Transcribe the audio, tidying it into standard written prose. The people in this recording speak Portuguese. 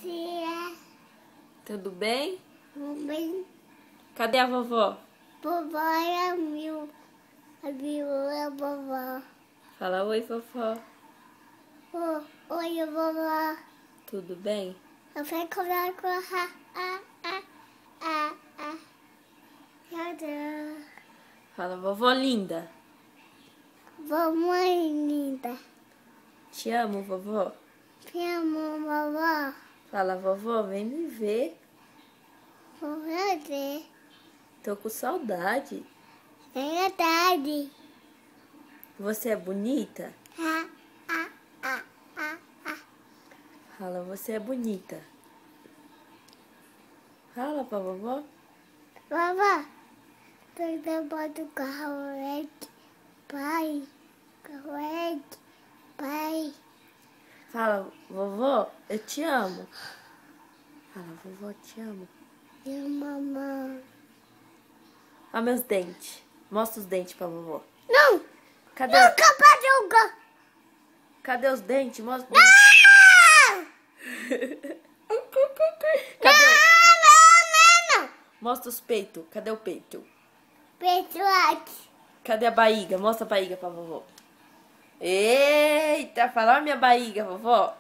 dia. Tudo bem? Tudo bem? Cadê a vovó? Vovó é a Mil. A Mil é a vovó. Fala oi, vovó. Oi, vovó. Tudo bem? Eu vou comer com a. Cadê? Fala, vovó linda. Mamãe linda. Te amo, vovó. Te amo, vovó. Fala, vovó, vem me ver. Vou ver. Tô com saudade. É verdade. Você é bonita? Ah. Fala, você é bonita. Fala pra vovó. Vovó, tô levando o carro pai. Carro pai. Fala, vovó, eu te amo. Fala, vovó, te amo. E a mamãe. Olha meus dentes. Mostra os dentes pra vovó. Não! Cadê, Não, caparuga! cadê os dentes? Mostra os Não! Cadê? Não! Mostra os peitos. Cadê o peito? Pessoal, Cadê a barriga? Mostra a barriga pra vovó. Eita, fala, olha minha barriga, vovó.